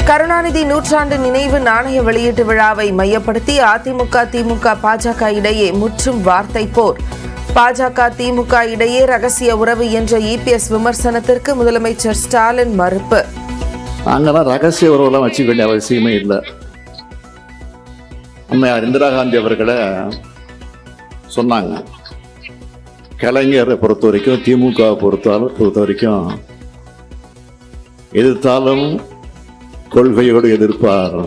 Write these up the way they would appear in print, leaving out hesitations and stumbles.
கருணாநிதி நூற்றாண்டு நினைவு நாணய வெளியீட்டு விழாவை மையப்படுத்தி அதிமுக, திமுக, பாஜக இடையே முற்றும் வார்த்தை போர். பாஜக, திமுக இடையே ரகசிய உறவு என்ற இபிஎஸ் விமர்சனத்திற்கு முதலமைச்சர் ஸ்டாலின் மறுப்பு. நாங்கெல்லாம் ரகசிய உறவுலாம் வச்சுக்க வேண்டிய அவசியமே இல்லை. அம்மையார் இந்திரா காந்தி அவர்களை சொன்னாங்க, கலைஞரை பொறுத்த வரைக்கும், திமுக பொறுத்த வரைக்கும் எதிர்த்தாலும் கொள்கையோடு எதிர்ப்பார்.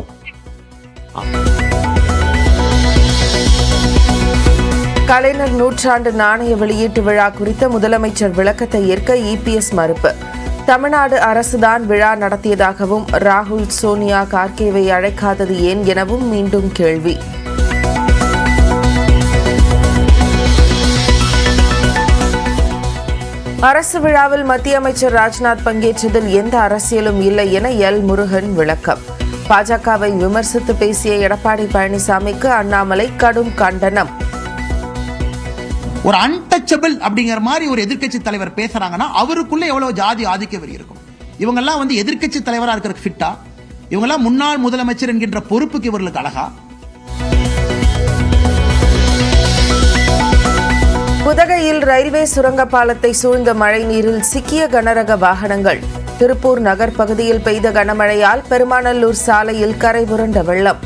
கலைஞர் நூற்றாண்டு நாணய வெளியீட்டு விழா குறித்த முதலமைச்சர் விளக்கத்தை ஏற்க இபிஎஸ் மறுப்பு. தமிழ்நாடு அரசுதான் விழா நடத்தியதாகவும், ராகுல், சோனியா, கார்கேவை அழைக்காதது ஏன் எனவும் மீண்டும் கேள்வி. அரசு விழாவில் மத்திய அமைச்சர் ராஜ்நாத் பங்கேற்றதில் எந்த அரசியலும் இல்லை என எல். முருகன் விளக்கம். பாஜகவை விமர்சித்து பேசிய எடப்பாடி பழனிசாமிக்கு அண்ணாமலை கடும் கண்டனம். ஒரு அன்டச்சபிள் அப்படிங்கிற மாதிரி ஒரு எதிர்க்கட்சி தலைவர் பேசுறாங்கன்னா அவருக்குள்ள எவ்வளவு ஜாதி ஆதிக்க வெறி இருக்கும். இவங்கெல்லாம் எதிர்க்கட்சி தலைவரா இருக்கிறதுக்கு ஃபிட்டா? இவங்கெல்லாம் முன்னாள் முதலமைச்சர் என்கின்ற பொறுப்புக்கு இவர்களுக்கு அழகா? உதகையில் ரயில்வே சுரங்க பாலத்தை சூழ்ந்த மழை நீரில் சிக்கிய கனரக வாகனங்கள். திருப்பூர் நகர் பகுதியில் பெய்த கனமழையால் பெருமாநல்லூர் சாலையில் கரை புரண்ட வெள்ளம்.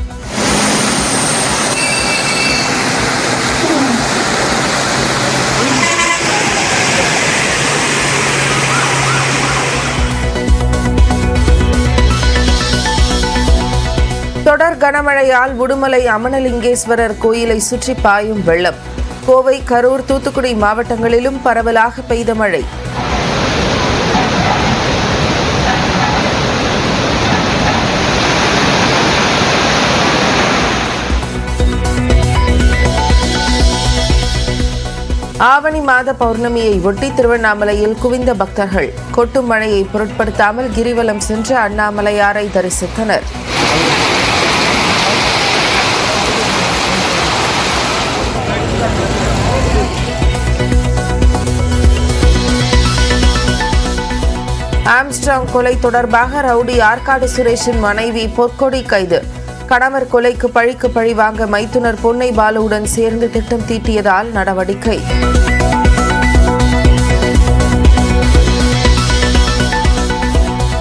தொடர் கனமழையால் உடுமலை அமனலிங்கேஸ்வரர் கோயிலை சுற்றி பாயும் வெள்ளம். கோவை, கரூர், தூத்துக்குடி மாவட்டங்களிலும் பரவலாக பெய்த மழை. ஆவணி மாத பௌர்ணமியை ஒட்டி திருவண்ணாமலையில் குவிந்த பக்தர்கள் கொட்டும் மழையை பொருட்படுத்தாமல் கிரிவலம் சென்று அண்ணாமலையாரை தரிசித்தனர். ஆம்ஸ்ட்ராங் கொலை தொடர்பாக ரவுடி ஆற்காடு சுரேஷின் மனைவி பொற்கொடி கைது. கணவர் கொலைக்கு பழிக்கு பழி வாங்க மைத்துனர் பொன்னை பாலுவுடன் சேர்ந்து திட்டம் தீட்டியதால் நடவடிக்கை.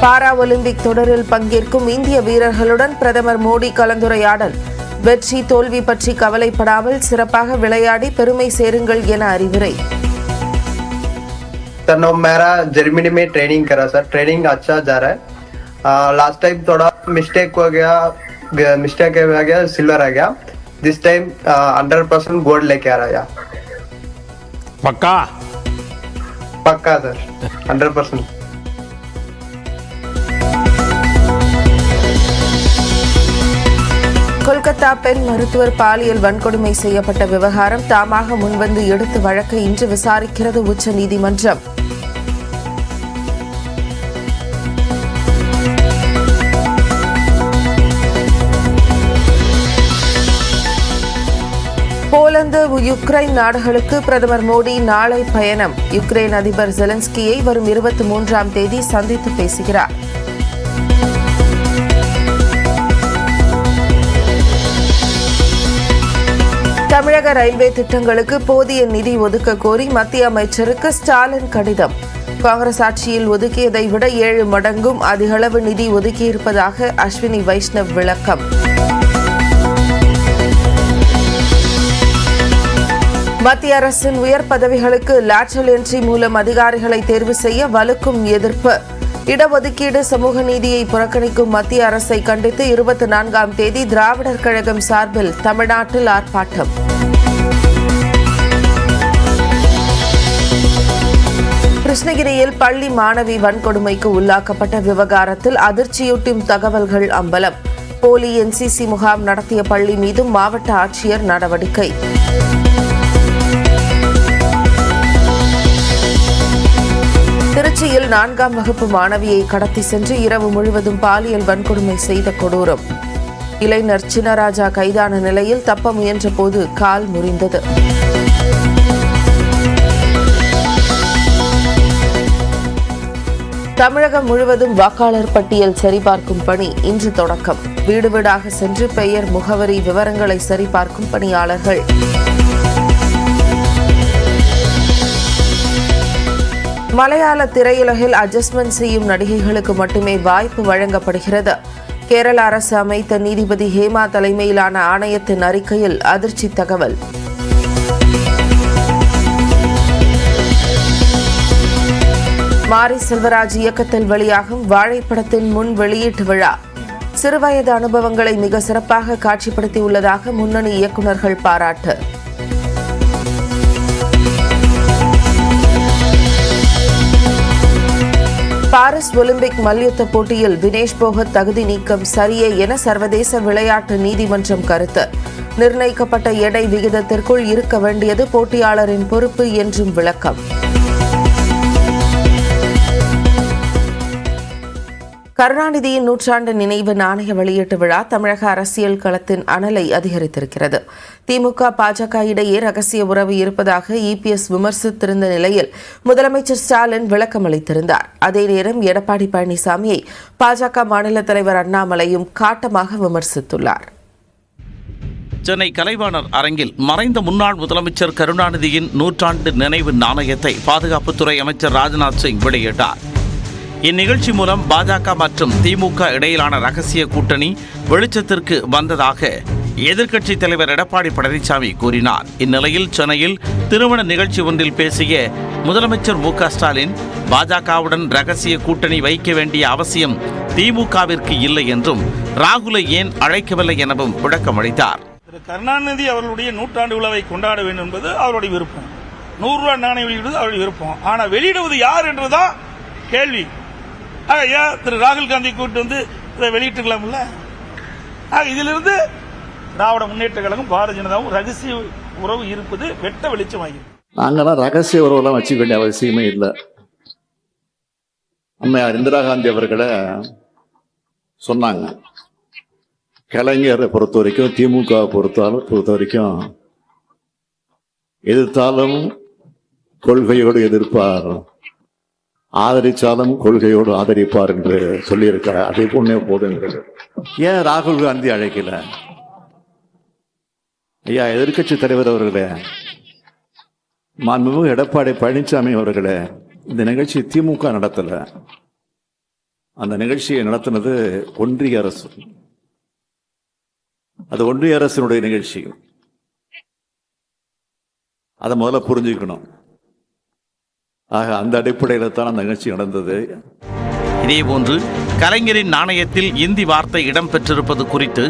பாரா ஒலிம்பிக் தொடரில் பங்கேற்கும் இந்திய வீரர்களுடன் பிரதமர் மோடி கலந்துரையாடல். வெற்றி தோல்வி பற்றி கவலைப்படாமல் சிறப்பாக விளையாடி பெருமை சேருங்கள் என அறிவுரை. सर मेरा जर्मनी में ट्रेनिंग करा सर, ट्रेनिंग अच्छा जा रहा है। लास्ट टाइम थोड़ा मिस्टेक हो गया सिल्वर आ गया। दिस टाइम 100% गोल्ड लेके आ रहा है। पक्का सर 100%। கொல்கத்தா பெண் மருத்துவர் பாலியல் வன்கொடுமை செய்யப்பட்ட விவகாரம் தாமாக முன்வந்து எடுத்து வழக்கை இன்று விசாரிக்கிறது உச்சநீதிமன்றம். போலந்து, யுக்ரைன் நாடுகளுக்கு பிரதமர் மோடி நாளை பயணம். யுக்ரைன் அதிபர் ஜெலன்ஸ்கியை வரும் 23ஆம் தேதி சந்தித்து பேசுகிறார். தமிழக ரயில்வே திட்டங்களுக்கு போதிய நிதி ஒதுக்க கோரி மத்திய அமைச்சருக்கு ஸ்டாலின் கடிதம். காங்கிரஸ் ஆட்சியில் ஒதுக்கியதை விட 7 மடங்கும் அதிகளவு நிதி ஒதுக்கியிருப்பதாக அஸ்வினி வைஷ்ணவ் விளக்கம். மத்திய அரசின் உயர் பதவிகளுக்கு லேட்டரல் என்ட்ரி மூலம் அதிகாரிகளை தேர்வு செய்ய வலுக்கும் எதிர்ப்பு. இடஒதுக்கீடு, சமூக நீதியை புறக்கணிக்கும் மத்திய அரசை கண்டித்து 24ஆம் தேதி திராவிடர் கழகம் சார்பில் தமிழ்நாட்டில் ஆர்ப்பாட்டம். கிருஷ்ணகிரியில் பள்ளி மாணவி வன்கொடுமைக்கு உள்ளாக்கப்பட்ட விவகாரத்தில் அதிர்ச்சியூட்டும் தகவல்கள் அம்பலம். போலி என்சிசி முகாம் நடத்திய பள்ளி மீதும் மாவட்ட ஆட்சியர் நடவடிக்கை. திருச்சியில் 4ஆம் வகுப்பு மாணவியை கடத்தி சென்று இரவு முழுவதும் பாலியல் வன்கொடுமை செய்த கொடூரம். இளைஞர் சின்னராஜா கைதான நிலையில் தப்ப முயன்ற போது கால் முறிந்தது. தமிழகம் முழுவதும் வாக்காளர் பட்டியல் சரிபார்க்கும் பணி இன்று தொடக்கம். வீடு வீடாக சென்று பெயர், முகவரி விவரங்களை சரிபார்க்கும் பணியாளர்கள். மலையாள திரையுலகில் அட்ஜஸ்ட்மெண்ட் செய்யும் நடிகைகளுக்கு மட்டுமே வாய்ப்பு வழங்கப்படுகிறது. கேரள அரசு அமைத்த நீதிபதி ஹேமா தலைமையிலான ஆணையத்தின் அறிக்கையில் அதிர்ச்சி தகவல். மாரி செல்வராஜ் இயக்கத்தில் வெளியாகும் வாழை படத்தின் முன் வெளியீட்டு விழா. சிறுவயது அனுபவங்களை மிக சிறப்பாக காட்சிப்படுத்தியுள்ளதாக முன்னணி இயக்குநர்கள் பாராட்டு. பாரிஸ் ஒலிம்பிக் மல்யுத்த போட்டியில் வினேஷ் போகத் தகுதி நீக்கம் சரியே என சர்வதேச விளையாட்டு நீதிமன்றம் கருத்து. நிர்ணயிக்கப்பட்ட எடை விகிதத்திற்குள் இருக்க வேண்டியது போட்டியாளரின் பொறுப்பு என்றும் விளக்கம். கருணாநிதியின் நூற்றாண்டு நினைவு நாணய வெளியீட்டு விழா தமிழக அரசியல் களத்தின் அனலை அதிகரித்திருக்கிறது. திமுக, பாஜக இடையே ரகசிய உறவு இருப்பதாக இபிஎஸ் விமர்சித்திருந்த நிலையில் முதலமைச்சர் ஸ்டாலின் விளக்கம் அளித்திருந்தார். அதே நேரம் எடப்பாடி பழனிசாமியை பாஜக மாநில தலைவர் அண்ணாமலையும் காட்டமாக விமர்சித்துள்ளார். சென்னை கலைவாணர் அரங்கில் மறைந்த முன்னாள் முதலமைச்சர் கருணாநிதியின் நூற்றாண்டு நினைவு நாணயத்தை பாதுகாப்புத்துறை அமைச்சர் ராஜ்நாத் சிங் வெளியிட்டார். இந்நிகழ்ச்சி மூலம் பாஜக மற்றும் திமுக இடையிலான ரகசிய கூட்டணி வெளிச்சத்திற்கு வந்ததாக எதிர்க்கட்சித் தலைவர் எடப்பாடி பழனிசாமி கூறினார். இந்நிலையில் சென்னையில் திருமண நிகழ்ச்சி ஒன்றில் பேசிய முதலமைச்சர் மு.க.ஸ்டாலின் பாஜகவுடன் ரகசிய கூட்டணி வைக்க வேண்டிய அவசியம் திமுகவிற்கு இல்லை என்றும் ராகுலை ஏன் அழைக்கவில்லை எனவும் விளக்கம் அளித்தார். திரு கருணாநிதி அவர்களுடைய நூற்றாண்டு விழாவை கொண்டாட வேண்டும் என்பது அவருடைய விருப்பம். 100 ரூபாய் நாணயம் வெளியிடுவது அவருடைய விருப்பம். ஆனால் வெளியிடுவது யார் என்றுதான் கேள்வி. ஐயா, திரு ராகுல் காந்தி கூட்டு வந்து இதை வெளியிட்டுக்கலாம்ல. இதிலிருந்து திராவிட முன்னேற்ற கழகம், பாரதிய ஜனதாவும் ரகசிய உறவு இருப்பது வெட்ட வெளிச்சமாகிறது. நாங்கெல்லாம் ரகசிய உறவுலாம் வச்சுக்க வேண்டிய அவசியமே இல்லை. அம்மையார் இந்திரா காந்தி அவர்களை சொன்னாங்க, கலைஞரை பொறுத்த வரைக்கும், திமுக பொறுத்த வரைக்கும் எதிர்த்தாலும் கொள்கையோடு எதிர்ப்பார், ஆதரிச்சாலும் கொள்கையோடு ஆதரிப்பார் என்று சொல்லியிருக்கிறார். அதே போன்னே போதுங்கிறது. ஏன் ராகுல் காந்தி அழைக்கல? ஐயா, எதிர்க்கட்சி தலைவர் அவர்களே, மாண்புமிகு எடப்பாடி பழனிசாமி அவர்களே, இந்த நிகழ்ச்சி திமுக நடத்தல. அந்த நிகழ்ச்சியை நடத்தினது ஒன்றிய அரசு. அது ஒன்றிய அரசினுடைய நிகழ்ச்சி. அதை முதல்ல புரிஞ்சுக்கணும். ஆக அந்த அடிப்படையில் தான் அந்த நிகழ்ச்சி நடந்தது. இதேபோன்று கலைஞரின் நாணயத்தில் இந்தி வார்த்தை இடம்பெற்றிருப்பது குறித்து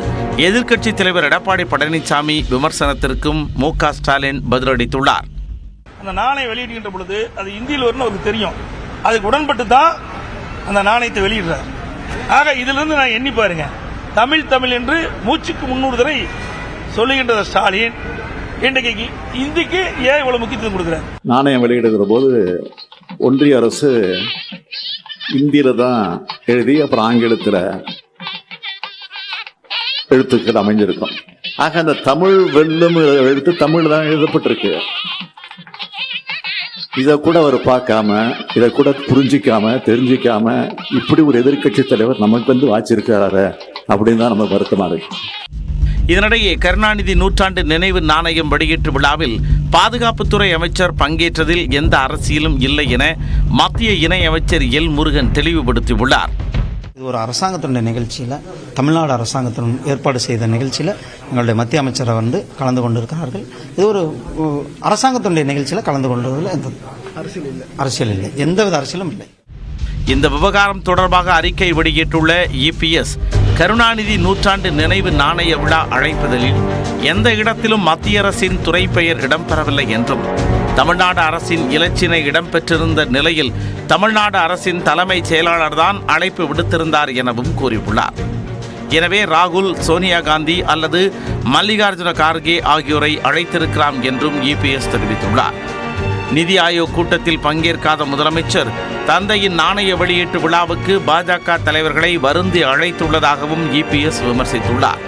எதிர்க்கட்சித் தலைவர் எடப்பாடி பழனிசாமி விமர்சனத்திற்கும் மு.க.ஸ்டாலின் பதிலளித்துள்ளார். அந்த நாணயம் வெளியிடுகின்ற பொழுது அது இந்தியில் வரும்னு அவருக்கு தெரியும். அதுக்கு உடன்பட்டு தான் அந்த நாணயத்தை வெளியிடுறார். ஆக இதிலிருந்து நான் எண்ணி பாருங்க, தமிழ் என்று மூச்சுக்கு 300 தடவை சொல்லுகின்ற ஸ்டாலின் இன்றைக்கு இந்திக்கு ஏன் இவ்வளவு முக்கியத்துவம் கொடுக்கிறார்? நாணயம் வெளியிடுகிற போது ஒன்றிய அரசு இந்தியில தான் எழுதி, அப்புறம் ஆங்கிலத்தில் எழுத்துக்கள் அமைஞ்சிருக்கும். ஆக அந்த தமிழ் வெல்லும் எழுத்து தமிழ் தான் எழுதப்பட்டிருக்கு. இதை கூட அவர் பார்க்காம, இதை கூட புரிஞ்சிக்காம, தெரிஞ்சிக்காம இப்படி ஒரு எதிர்க்கட்சி தலைவர் நமக்கு வந்து வாச்சிருக்கிறாரு அப்படின்னு தான் நம்ம வருத்தமா இருக்கு. இதனிடையே கருணாநிதி நூற்றாண்டு நினைவு நாணயம் வெளியீட்டு விழாவில் பாதுகாப்புத்துறை அமைச்சர் பங்கேற்றதில் எந்த அரசியலும் இல்லை என மத்திய இணையமைச்சர் எல் முருகன் தெளிவுபடுத்தியுள்ளார். இது ஒரு அரசாங்கத்தினுடைய நிகழ்ச்சியில், தமிழ்நாடு அரசாங்கத்தின் ஏற்பாடு செய்த நிகழ்ச்சியில் எங்களுடைய மத்திய அமைச்சரை வந்து கலந்து கொண்டிருக்கிறார்கள். இது ஒரு அரசாங்கத்தினுடைய நிகழ்ச்சியில் கலந்து கொண்டதில் எந்த அரசியல் இல்லை, எந்தவித அரசியலும் இல்லை. இந்த விவகாரம் தொடர்பாக அறிக்கை வெளியிட்டுள்ள இபிஎஸ், கருணாநிதி நூற்றாண்டு நினைவு நாணய விழா அழைப்பதில் எந்த இடத்திலும் மத்திய அரசின் துறை பெயர் இடம்பெறவில்லை என்றும், தமிழ்நாடு அரசின் இலச்சினை இடம்பெற்றிருந்த நிலையில் தமிழ்நாடு அரசின் தலைமைச் செயலாளர்தான் அழைப்பு விடுத்திருந்தார் எனவும் கூறியுள்ளார். எனவே ராகுல், சோனியா காந்தி அல்லது மல்லிகார்ஜுன கார்கே ஆகியோரை அழைத்திருக்கலாம் என்றும் இபிஎஸ் தெரிவித்துள்ளார். நிதி ஆயோக் கூட்டத்தில் பங்கேற்காத முதலமைச்சர் தந்தையின் நாணய வெளியீட்டு விழாவுக்கு பாஜக தலைவர்களை வருந்தி அழைத்துள்ளதாகவும் இபிஎஸ் விமர்சித்துள்ளார்.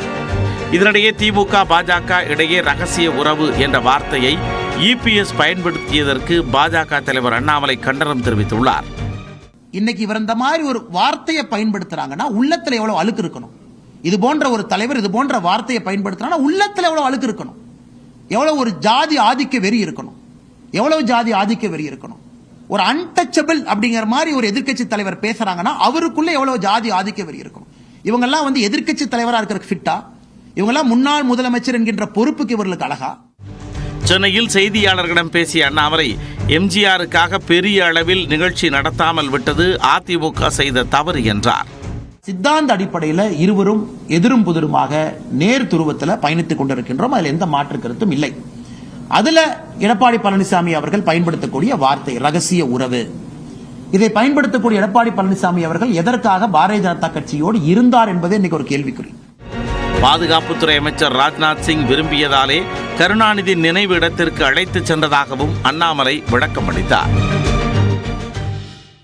இதனிடையே திமுக, பாஜக இடையே ரகசிய உறவு என்ற வார்த்தையை இபிஎஸ் பயன்படுத்தியதற்கு பாஜக தலைவர் அண்ணாமலை கண்டனம் தெரிவித்துள்ளார். இன்னைக்கு இவர் இந்த மாதிரி ஒரு வார்த்தையை பயன்படுத்துறாங்கன்னா உள்ளத்துல எவ்வளவு அழுக்கு இருக்கணும். இது போன்ற ஒரு தலைவர் இது போன்ற வார்த்தையை பயன்படுத்துறாங்கன்னா உள்ளத்துல எவ்வளவு அழுக்கு இருக்கணும், எவ்வளவு ஒரு ஜாதி ஆதிக்க வெறி இருக்கணும், எவ்வளவு ஜாதி ஆதிக்க வெறி இருக்கணும். ஒரு அன்டச்சபிள் அப்படிங்கிற மாதிரி ஒரு எதிர்க்கட்சி தலைவர் பேசுறாங்கன்னா அவருக்குள்ள எவ்வளவு ஜாதி ஆதிக்க வெறி இருக்கணும். இவங்கெல்லாம் வந்து எதிர்க்கட்சி தலைவரா இருக்கிறதுக்கு ஃபிட்டா? இவங்கெல்லாம் முன்னாள் முதலமைச்சர் என்கின்ற பொறுப்புக்கு இவர்களுக்கு அழகா? சென்னையில் செய்தியாளர்களிடம் பேசிய அண்ணாமலை எம்ஜிஆருக்காக பெரிய அளவில் நிகழ்ச்சி நடத்தாமல் விட்டது அதிமுக செய்த தவறு என்றார். சித்தாந்த அடிப்படையில் இருவரும் எதிரும் புதிருமாக நேர் துருவத்தில் பயணித்துக் கொண்டிருக்கின்றோம். அதில் எந்த மாற்று கருத்தும் இல்லை. அதுல எடப்பாடி பழனிசாமி அவர்கள் பயன்படுத்தக்கூடிய வார்த்தை ரகசிய உறவு, இதை பயன்படுத்தக்கூடிய எடப்பாடி பழனிசாமி அவர்கள் எதற்காக பாரதிய ஜனதா கட்சியோடு இருந்தார் என்பதே இன்னைக்கு ஒரு கேள்விக்குறி. பாதுகாப்புத்துறை அமைச்சர் ராஜ்நாத் சிங் விரும்பியதாலே கருணாநிதி நினைவு இடத்திற்கு அழைத்துச் சென்றதாகவும் அண்ணாமலை விளக்கம் அளித்தார்.